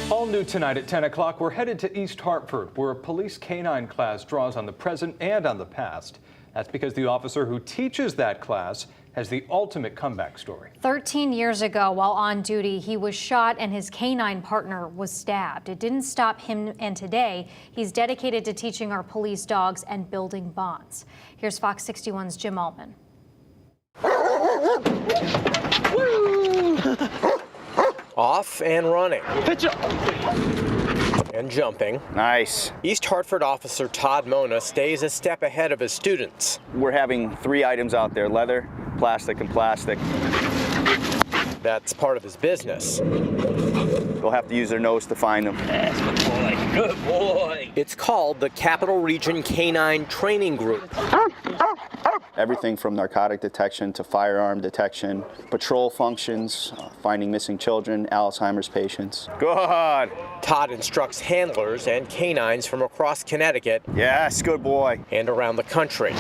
All new tonight at 10 o'clock, we're headed to East Hartford, where a police canine class draws on the present and on the past. That's because the officer who teaches that class has the ultimate comeback story. 13 years ago, while on duty, he was shot and his canine partner was stabbed. It didn't stop him, and today he's dedicated to teaching our police dogs and building bonds. Here's Fox 61's Jim Altman. Off and running. And jumping. Nice. East Hartford officer Todd Mona stays a step ahead of his students. We're having 3 items out there: leather, plastic, and plastic. That's part of his business. They'll have to use their nose to find them. That's good boy. Good boy. It's called the Capital Region Canine Training Group. Everything from narcotic detection to firearm detection, patrol functions, finding missing children, Alzheimer's patients. Good. Todd instructs handlers and canines from across Connecticut. Yes, good boy. And around the country.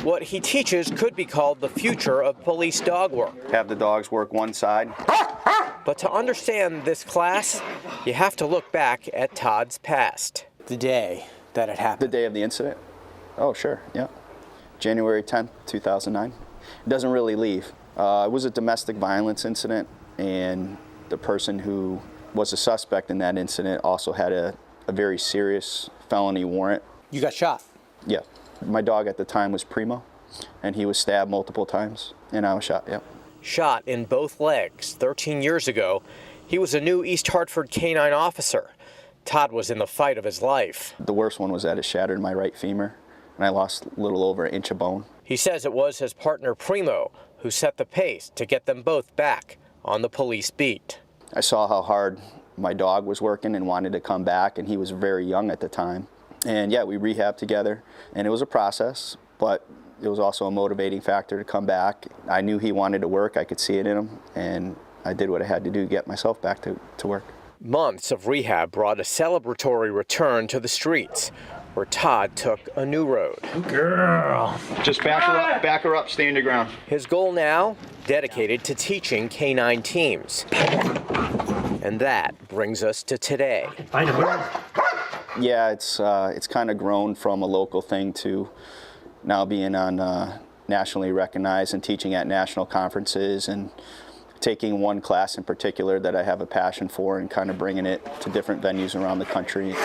What he teaches could be called the future of police dog work. Have the dogs work one side. But to understand this class, you have to look back at Todd's past. The day that it happened. The day of the incident? Oh, sure, yeah. January 10th, 2009. It doesn't really leave. It was a domestic violence incident, and the person who was a suspect in that incident also had a very serious felony warrant. You got shot? Yeah. My dog at the time was Primo, and he was stabbed multiple times, and I was shot, yeah. Shot in both legs 13 years ago. He was a new East Hartford canine officer. Todd was in the fight of his life. The worst one was that it shattered my right femur, and I lost a little over an inch of bone. He says it was his partner Primo who set the pace to get them both back on the police beat. I saw how hard my dog was working and wanted to come back, and he was very young at the time. And yeah, we rehabbed together, and it was a process, but it was also a motivating factor to come back. I knew he wanted to work, I could see it in him, and I did what I had to do to get myself back to work. Months of rehab brought a celebratory return to the streets, where Todd took a new road. Girl! Just back her up, stay on the ground. His goal now, dedicated to teaching canine teams. And that brings us to today. Yeah, it's kind of grown from a local thing to now being on nationally recognized and teaching at national conferences and taking one class in particular that I have a passion for and kind of bringing it to different venues around the country.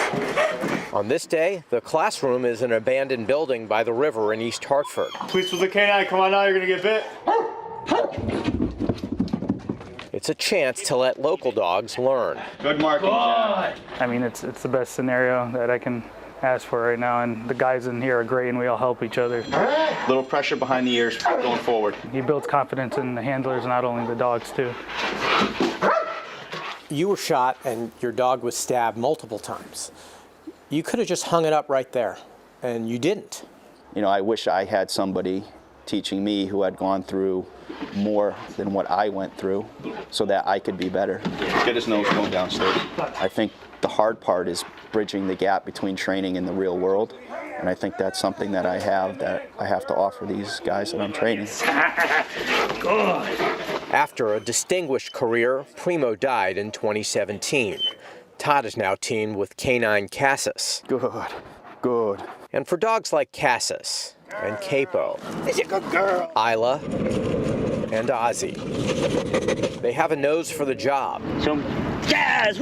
On this day, the classroom is an abandoned building by the river in East Hartford. Police with the canine, come on now, you're gonna get bit. It's a chance to let local dogs learn. Good marking, Jack. I mean, it's the best scenario that I can ask for right now, and the guys in here are great and we all help each other. Little pressure behind the ears going forward. He builds confidence in the handlers, not only the dogs too. You were shot and your dog was stabbed multiple times. You could have just hung it up right there, and you didn't. You know, I wish I had somebody teaching me who had gone through more than what I went through so that I could be better. Get his nose going down slowly. I think the hard part is bridging the gap between training and the real world. And I think that's something that I have to offer these guys that I'm training. Good. After a distinguished career, Primo died in 2017. Todd is now teamed with canine Cassis. Good. And for dogs like Cassis and Capo, She's a good girl. Isla, and Ozzy, they have a nose for the job. Some jazz.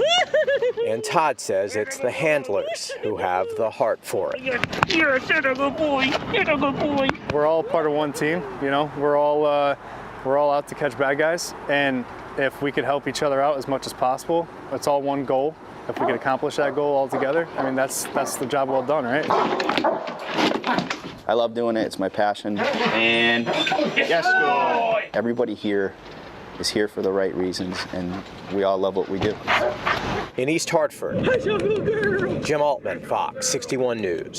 And Todd says it's the handlers who have the heart for it. You're a good boy. You're a good boy. We're all part of one team, you know. We're all out to catch bad guys, and if we could help each other out as much as possible, it's all one goal. If we could accomplish that goal all together, I mean, that's the job well done, right? I love doing it. It's my passion. And yes, go. Everybody here is here for the right reasons, and we all love what we do. In East Hartford, Jim Altman, Fox 61 News.